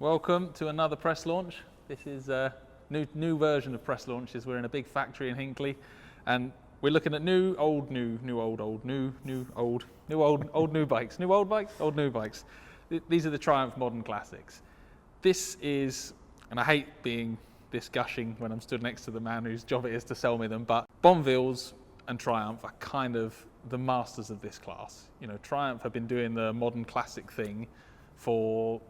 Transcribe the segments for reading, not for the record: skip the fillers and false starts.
Welcome to another press launch. This is a new version of press launches. We're in a big factory in Hinckley, and we're looking at new bikes. These are the Triumph Modern Classics. This is, and I hate being this gushing when I'm stood next to the man whose job it is to sell me them, but Bonneville's and Triumph are kind of the masters of this class. You know, Triumph have been doing the modern classic thing for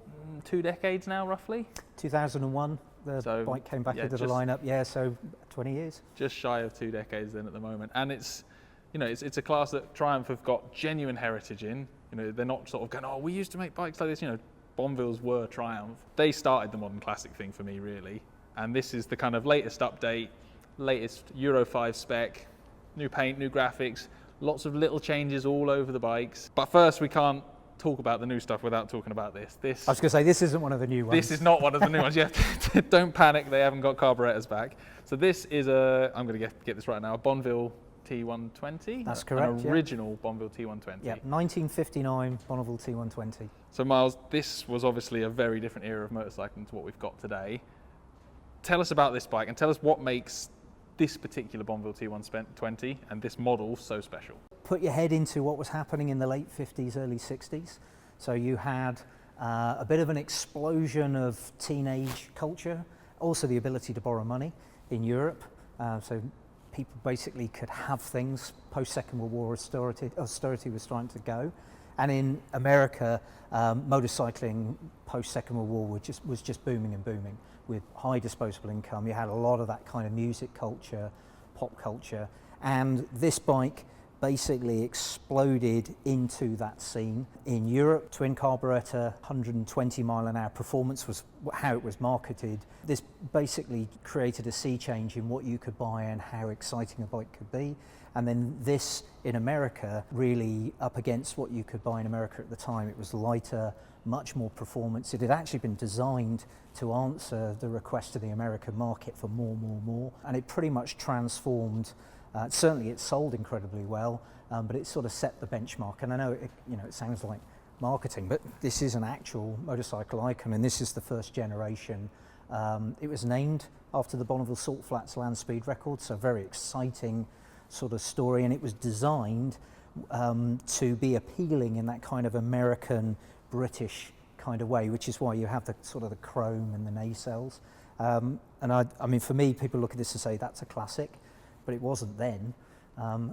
2 decades now, roughly. 2001, the bike came back into the lineup. So 20 years. Just shy of 2 decades then at the moment, and it's a class that Triumph have got genuine heritage in. You know, they're not sort of going, oh, we used to make bikes like this. You know, Bonneville's were Triumph. They started the modern classic thing for me, really, and this is the kind of latest update, latest Euro 5 spec, new paint, new graphics, lots of little changes all over the bikes. But first, we can't talk about the new stuff without talking about this. I was going to say, this isn't one of the new ones. This is not one of the new ones. Don't panic, they haven't got carburetors back. So this is I'm going to get this right now, a Bonneville T120. That's correct. An original Bonneville T120. Yeah, 1959 Bonneville T120. So Miles, this was obviously a very different era of motorcycling to what we've got today. Tell us about this bike and tell us what makes this particular Bonneville T120 and this model so special. Put your head into what was happening in the late 50s, early 60s. So you had a bit of an explosion of teenage culture, also the ability to borrow money in Europe. So people basically could have things. Post-Second World War austerity was starting to go. And in America, motorcycling post-Second World War was just booming and booming with high disposable income. You had a lot of that kind of music culture, pop culture, and this bike basically exploded into that scene. In Europe, twin carburetor, 120 mile an hour performance was how it was marketed. This basically created a sea change in what you could buy and how exciting a bike could be. And then this in America, really up against what you could buy in America at the time. It was lighter, much more performance. It had actually been designed to answer the request of the American market for more. And it pretty much transformed. Certainly it sold incredibly well, but it sort of set the benchmark. And I know it sounds like marketing, but this is an actual motorcycle icon, and this is the first generation. It was named after the Bonneville Salt Flats land speed record, so very exciting sort of story, and it was designed to be appealing in that kind of American British kind of way, which is why you have the sort of the chrome and the nacelles. And I mean, for me, people look at this and say that's a classic, but it wasn't then.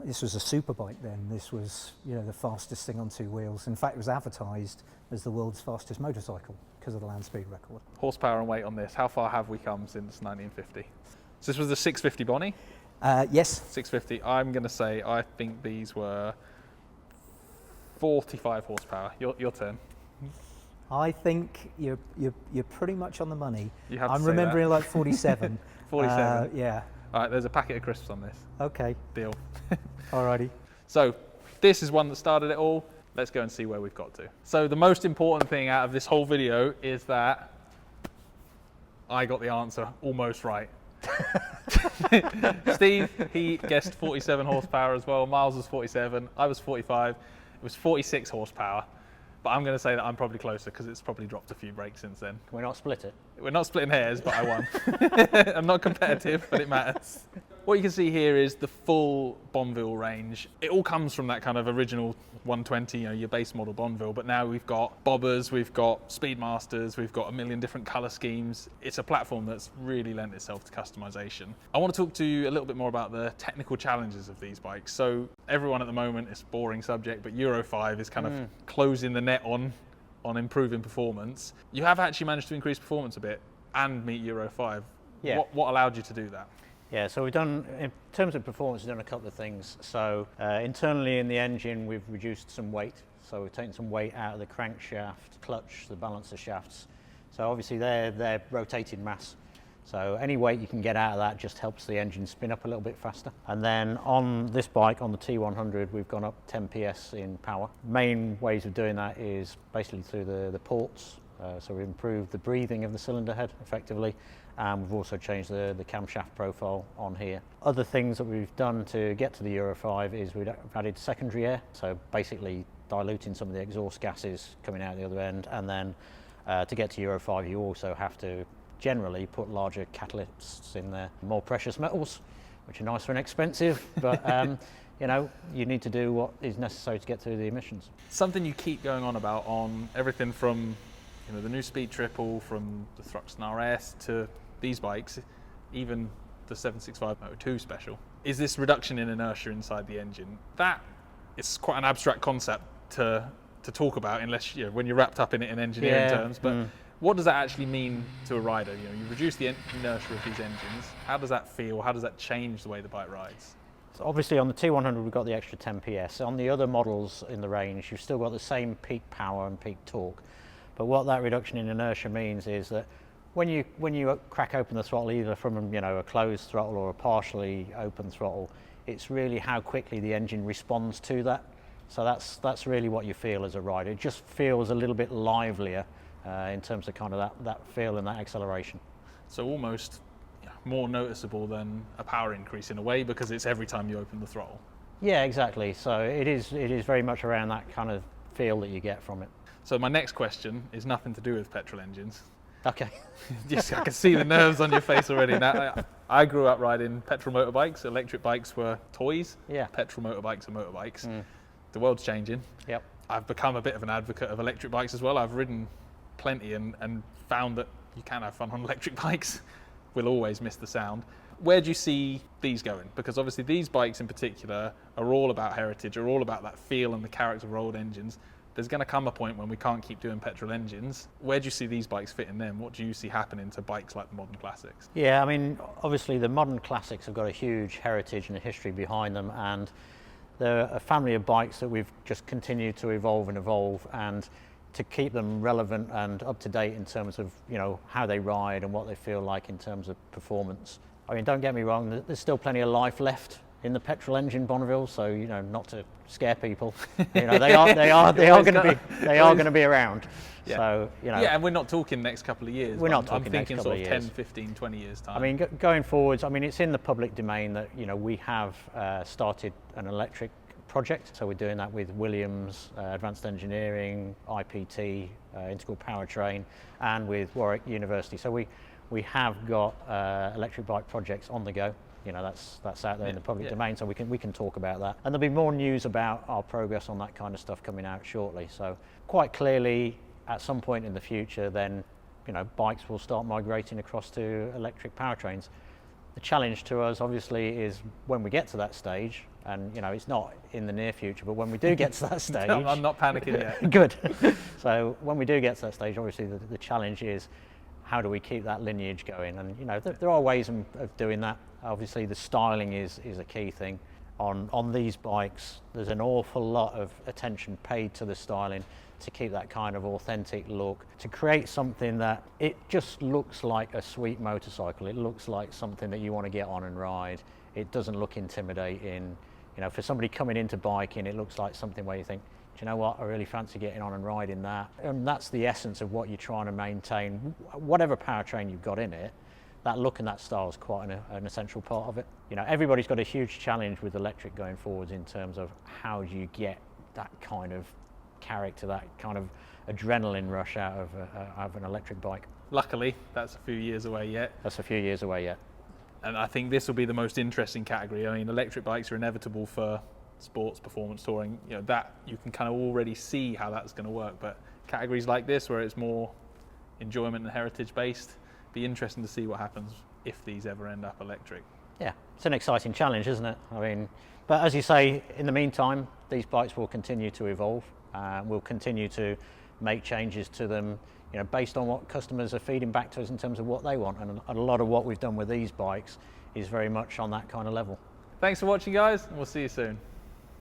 This was a super bike then. This was, the fastest thing on 2 wheels. In fact, it was advertised as the world's fastest motorcycle because of the land speed record. Horsepower and weight on this, how far have we come since 1950? So this was the 650 Bonnie? Yes. 650. I'm going to say I think these were 45 horsepower. Your turn. I think you're pretty much on the money. You have I'm to say remembering that. Like 47. 47. Yeah. All right, there's a packet of crisps on this. Okay. Deal. Alrighty. So this is one that started it all. Let's go and see where we've got to. So the most important thing out of this whole video is that I got the answer almost right. Steve, he guessed 47 horsepower as well. Miles was 47. I was 45. It was 46 horsepower. But I'm going to say that I'm probably closer because it's probably dropped a few brakes since then. Can we not split it? We're not splitting hairs, but I won. I'm not competitive, but it matters. What you can see here is the full Bonneville range. It all comes from that kind of original 120, your base model Bonneville, but now we've got bobbers, we've got Speedmasters, we've got a million different color schemes. It's a platform that's really lent itself to customization. I want to talk to you a little bit more about the technical challenges of these bikes. So everyone at the moment, it's a boring subject, but Euro 5 is kind of closing the net on improving performance. You have actually managed to increase performance a bit and meet Euro 5. Yeah. What allowed you to do that? Yeah, so we've done, in terms of performance, we've done a couple of things. So internally in the engine, we've reduced some weight. So we've taken some weight out of the crankshaft, clutch, the balancer shafts. So obviously they're rotating mass. So any weight you can get out of that just helps the engine spin up a little bit faster. And then on this bike, on the T100, we've gone up 10 PS in power. Main ways of doing that is basically through the ports. So we've improved the breathing of the cylinder head effectively. And we've also changed the camshaft profile on here. Other things that we've done to get to the Euro 5 is we've added secondary air. So basically diluting some of the exhaust gases coming out the other end, and then To get to Euro 5, you also have to generally put larger catalysts in there, more precious metals, which are nicer and expensive, but you know, you need to do what is necessary to get through the emissions. Something you keep going on about on everything from, you know, the new Speed Triple, from the Thruxton RS to these bikes, even the 765 Moto 2 Special, is this reduction in inertia inside the engine. That is quite an abstract concept to talk about, unless, you know, when you're wrapped up in it in engineering terms. But what does that actually mean to a rider? You know, you reduce the inertia of these engines. How does that feel? How does that change the way the bike rides? So obviously on the T100 we've got the extra 10 PS. On the other models in the range, you've still got the same peak power and peak torque. But what that reduction in inertia means is that when you crack open the throttle, either from, you know, a closed throttle or a partially open throttle, it's really how quickly the engine responds to that. So that's really what you feel as a rider. It just feels a little bit livelier in terms of kind of that feel and that acceleration. So almost more noticeable than a power increase in a way, because it's every time you open the throttle. Yeah, exactly. So it is very much around that kind of feel that you get from it. So my next question is nothing to do with petrol engines. Okay. Yes, I can see the nerves on your face already. Now, I grew up riding petrol motorbikes. Electric bikes were toys. Yeah. Petrol motorbikes are motorbikes. The world's changing. Yep. I've become a bit of an advocate of electric bikes as well. I've ridden plenty and found that you can have fun on electric bikes. We'll always miss the sound. Where do you see these going? Because obviously these bikes in particular are all about heritage, are all about that feel and the character of old engines. There's going to come a point when we can't keep doing petrol engines. Where do you see these bikes fitting them? What do you see happening to bikes like the modern classics? Yeah, I mean, obviously the modern classics have got a huge heritage and a history behind them, and they're a family of bikes that we've just continued to evolve and evolve, and to keep them relevant and up to date in terms of, you know, how they ride and what they feel like in terms of performance. I mean, don't get me wrong, there's still plenty of life left in the petrol engine Bonneville, so, you know, not to scare people, you know, they are going to be around. Yeah. So, you know, yeah, and we're not talking next couple of years. We're not talking I'm next thinking couple sort of of 10, years. 15, 20 years time. I mean, going forwards, I mean, it's in the public domain that, you know, we have started an electric project. So we're doing that with Williams, Advanced Engineering, IPT, Integral Powertrain, and with Warwick University. So we have got electric bike projects on the go. You know, that's out there in the public domain, so we can talk about that. And there'll be more news about our progress on that kind of stuff coming out shortly. So quite clearly, at some point in the future, then, you know, bikes will start migrating across to electric powertrains. The challenge to us, obviously, is when we get to that stage, and, you know, it's not in the near future, but when we do get to that stage... No, I'm not panicking yet. Good. So when we do get to that stage, obviously the challenge is, how do we keep that lineage going? And, you know, there are ways of doing that. Obviously, the styling is a key thing. On these bikes, there's an awful lot of attention paid to the styling to keep that kind of authentic look, to create something that it just looks like a sweet motorcycle. It looks like something that you want to get on and ride. It doesn't look intimidating. You know, for somebody coming into biking, it looks like something where you think, do you know what, I really fancy getting on and riding that. And that's the essence of what you're trying to maintain. Whatever powertrain you've got in it, that look and that style is quite an essential part of it. You know, everybody's got a huge challenge with electric going forwards in terms of how do you get that kind of character, that kind of adrenaline rush out of an electric bike. Luckily, that's a few years away yet. That's a few years away yet. And I think this will be the most interesting category. I mean, electric bikes are inevitable for sports, performance touring. You know, that you can kind of already see how that's going to work. But categories like this, where it's more enjoyment and heritage based, be interesting to see what happens if these ever end up electric. Yeah, it's an exciting challenge, isn't it? I mean, but as you say, in the meantime, these bikes will continue to evolve. We'll continue to make changes to them, you know, based on what customers are feeding back to us in terms of what they want. And a lot of what we've done with these bikes is very much on that kind of level. Thanks for watching, guys, and we'll see you soon.